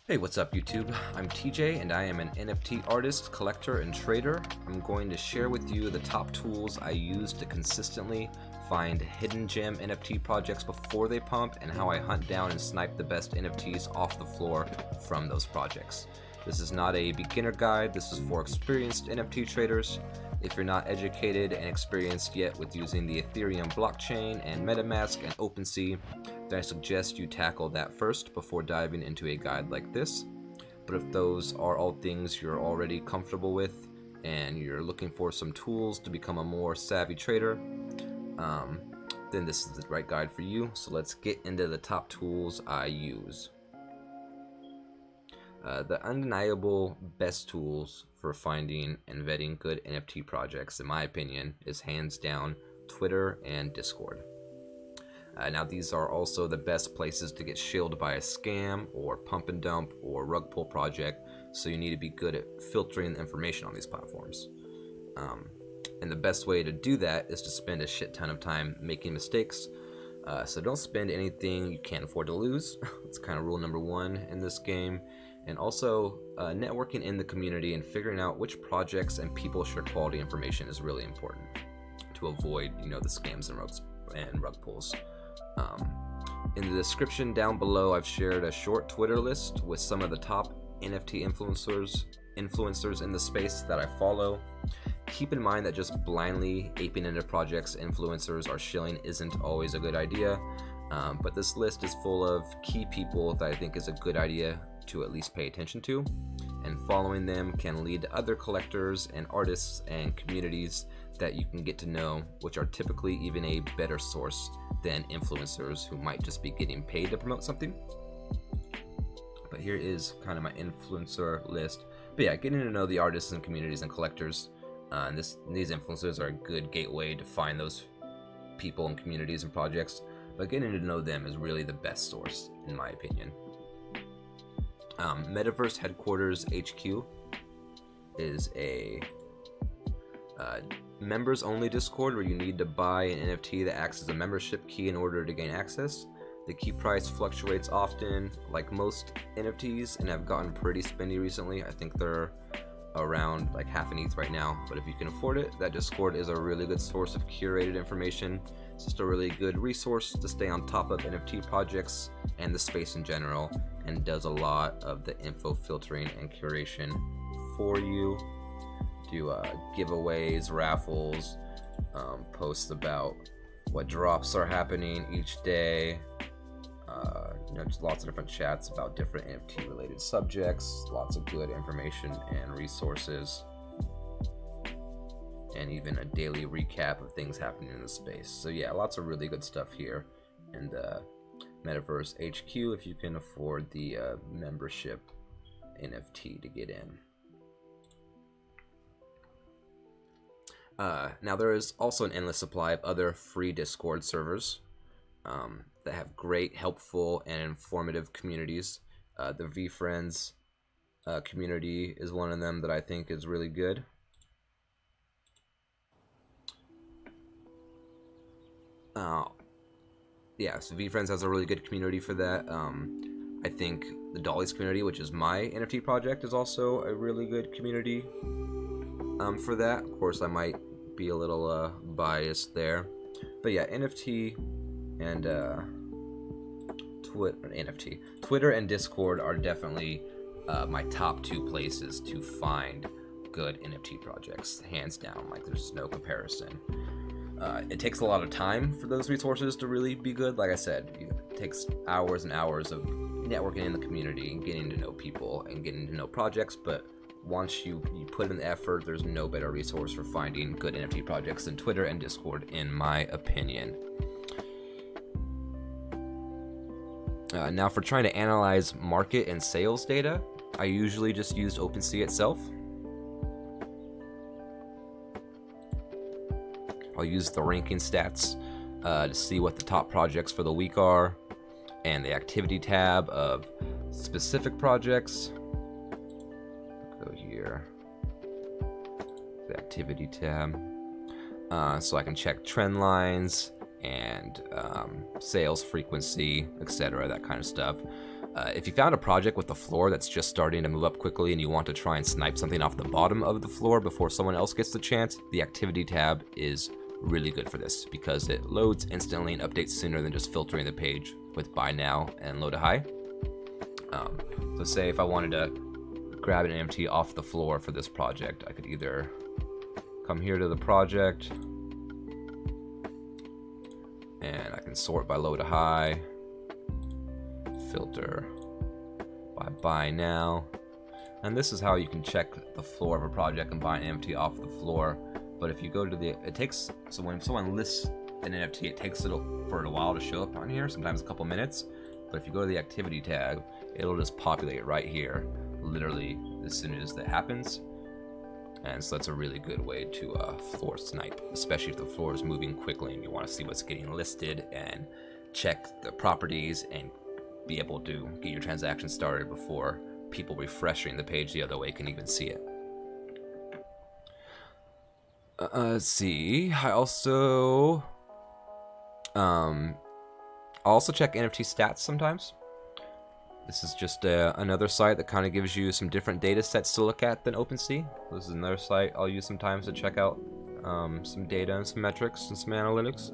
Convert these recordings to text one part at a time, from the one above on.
Hey, what's up YouTube? I'm TJ and I am an NFT artist, collector, and trader. I'm going to share with you the top tools I use to consistently find hidden gem NFT projects before they pump and how I hunt down and snipe the best NFTs off the floor from those projects. This is not a beginner guide, this is for experienced NFT traders. If you're not educated and experienced yet with using the Ethereum blockchain and MetaMask and OpenSea, then I suggest you tackle that first before diving into a guide like this. But if those are all things you're already comfortable with and you're looking for some tools to become a more savvy trader, then this is the right guide for you. So let's get into the top tools I use. The undeniable best tools for finding and vetting good NFT projects, in my opinion, is hands down Twitter and Discord. Now these are also the best places to get shilled by a scam or pump and dump or rug pull project, so you need to be good at filtering the information on these platforms. And the best way to do that is to spend a shit ton of time making mistakes. So don't spend anything you can't afford to lose. It's kind of rule number one in this game. And also networking in the community and figuring out which projects and people share quality information is really important to avoid, the scams and rug pulls. In the description down below, I've shared a short Twitter list with some of the top NFT influencers in the space that I follow. Keep in mind that just blindly aping into projects influencers are shilling isn't always a good idea, but this list is full of key people that I think is a good idea to at least pay attention to, and following them can lead to other collectors and artists and communities that you can get to know, which are typically even a better source than influencers who might just be getting paid to promote something. But here is kind of my influencer list. But yeah, getting to know the artists and communities and collectors, and these influencers are a good gateway to find those people and communities and projects, but getting to know them is really the best source in my opinion. Metaverse Headquarters HQ is a members only Discord where you need to buy an NFT that acts as a membership key in order to gain access. The key price fluctuates often, like most NFTs, and have gotten pretty spendy recently. I think they're around like half an ETH right now, but if you can afford it, that Discord is a really good source of curated information. It's just a really good resource to stay on top of NFT projects and the space in general, and does a lot of the info filtering and curation for you. Do giveaways, raffles, posts about what drops are happening each day, just lots of different chats about different NFT related subjects, lots of good information and resources, and even a daily recap of things happening in the space. So yeah, lots of really good stuff here in the Metaverse HQ if you can afford the membership NFT to get in. Now there is also an endless supply of other free Discord servers that have great, helpful, and informative communities. The VFriends community is one of them that I think is really good. Yeah, so VFriends has a really good community for that. I think the Dollies community, which is my NFT project, is also a really good community for that. Of course, I might be a little biased there, but yeah, NFT and Twitter and Discord are definitely my top two places to find good NFT projects, hands down. Like, there's no comparison. It takes a lot of time for those resources to really be good. Like I said, it takes hours and hours of networking in the community and getting to know people and getting to know projects, but once you put in the effort, there's no better resource for finding good NFT projects than Twitter and Discord, in my opinion. Now for trying to analyze market and sales data, I usually just used OpenSea itself. I'll use the ranking stats to see what the top projects for the week are, and the activity tab of specific projects. Go here, the activity tab, so I can check trend lines and sales frequency, etc., that kind of stuff. If you found a project with the floor that's just starting to move up quickly and you want to try and snipe something off the bottom of the floor before someone else gets the chance, the activity tab is really good for this because it loads instantly and updates sooner than just filtering the page with buy now and load to high. So say if I wanted to grab an NFT off the floor for this project, I could either come here to the project and I can sort by low to high, filter by buy now, and this is how you can check the floor of a project and buy an NFT off the floor. But if you go to so when someone lists an NFT, it takes for a while to show up on here, sometimes a couple minutes. But if you go to the activity tab, it'll just populate right here, literally as soon as that happens. And so that's a really good way to floor snipe, especially if the floor is moving quickly and you want to see what's getting listed and check the properties and be able to get your transaction started before people refreshing the page the other way can even see it. Let's see. I also check NFT Stats sometimes. This is just another site that kind of gives you some different data sets to look at than OpenSea. This is another site I'll use sometimes to check out some data and some metrics and some analytics.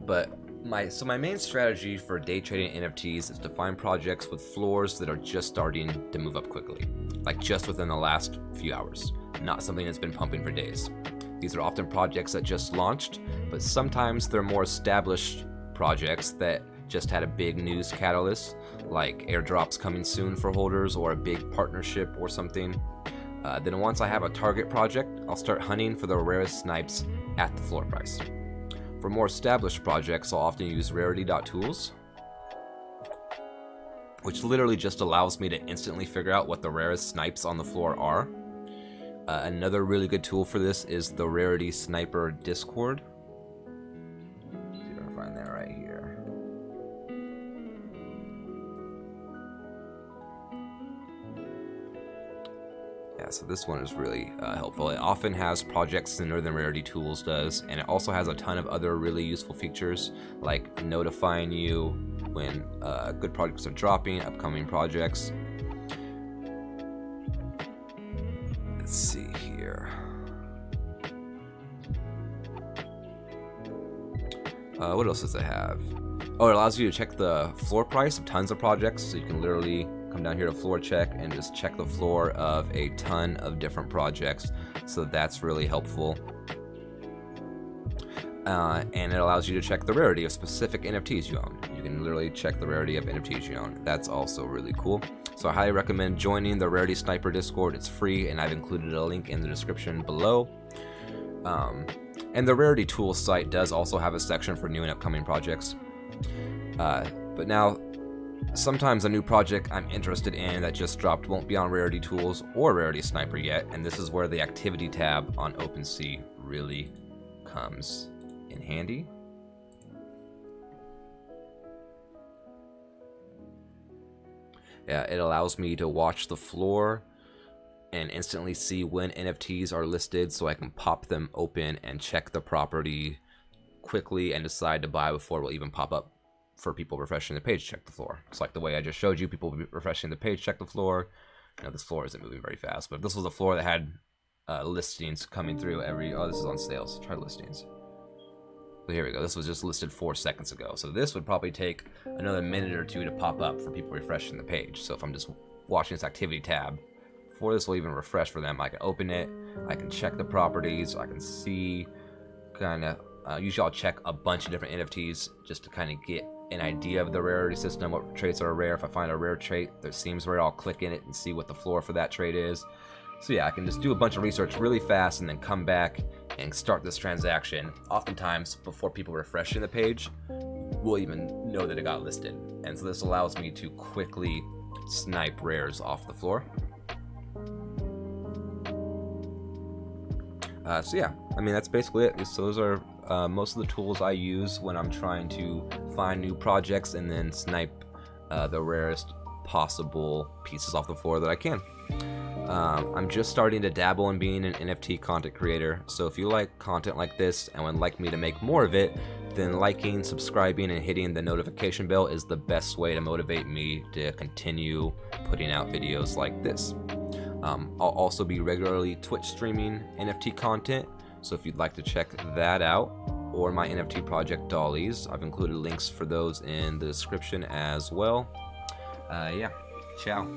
But my main strategy for day trading NFTs is to find projects with floors that are just starting to move up quickly, like just within the last few hours, not something that's been pumping for days. These are often projects that just launched, but sometimes they're more established projects that just had a big news catalyst, like airdrops coming soon for holders or a big partnership or something. Then once I have a target project, I'll start hunting for the rarest snipes at the floor price. For more established projects, I'll often use Rarity Tools, which literally just allows me to instantly figure out what the rarest snipes on the floor are. Another really good tool for this is the Rarity Sniper Discord. Let's see if I can find that right here. Yeah, so this one is really helpful. It often has projects sooner than Rarity Tools does, and it also has a ton of other really useful features, like notifying you when good projects are dropping, upcoming projects. Let's see here. What else does it have? Oh, it allows you to check the floor price of tons of projects, so you can literally come down here to floor check and just check the floor of a ton of different projects. So that's really helpful. And it allows you to check the rarity of specific NFTs you own. You can literally check the rarity of NFTs you own. That's also really cool. So I highly recommend joining the Rarity Sniper Discord. It's free, and I've included a link in the description below. And the Rarity Tools site does also have a section for new and upcoming projects. But now, sometimes a new project I'm interested in that just dropped won't be on Rarity Tools or Rarity Sniper yet, and this is where the activity tab on OpenSea really comes in handy. Yeah, it allows me to watch the floor and instantly see when NFTs are listed, so I can pop them open and check the property quickly and decide to buy before it will even pop up for people refreshing the page, check the floor. It's like the way I just showed you, people refreshing the page, check the floor. You know, this floor isn't moving very fast, but if this was a floor that had listings coming through this is on sales, try listings. So here we go, this was just listed 4 seconds ago. So this would probably take another minute or two to pop up for people refreshing the page. So if I'm just watching this activity tab, before this will even refresh for them, I can open it, I can check the properties, I can see kind of, usually I'll check a bunch of different NFTs just to kind of get an idea of the rarity system, what traits are rare. If I find a rare trait that seems rare, I'll click in it and see what the floor for that trait is. So yeah, I can just do a bunch of research really fast and then come back and start this transaction. Oftentimes, before people refreshing the page, we'll even know that it got listed. And so this allows me to quickly snipe rares off the floor. So yeah, I mean, that's basically it. So those are most of the tools I use when I'm trying to find new projects and then snipe the rarest possible pieces off the floor that I can. I'm just starting to dabble in being an NFT content creator, so if you like content like this and would like me to make more of it, then liking, subscribing, and hitting the notification bell is the best way to motivate me to continue putting out videos like this. I'll also be regularly Twitch streaming NFT content, so if you'd like to check that out, or my NFT project Dollies, I've included links for those in the description as well. Yeah, ciao.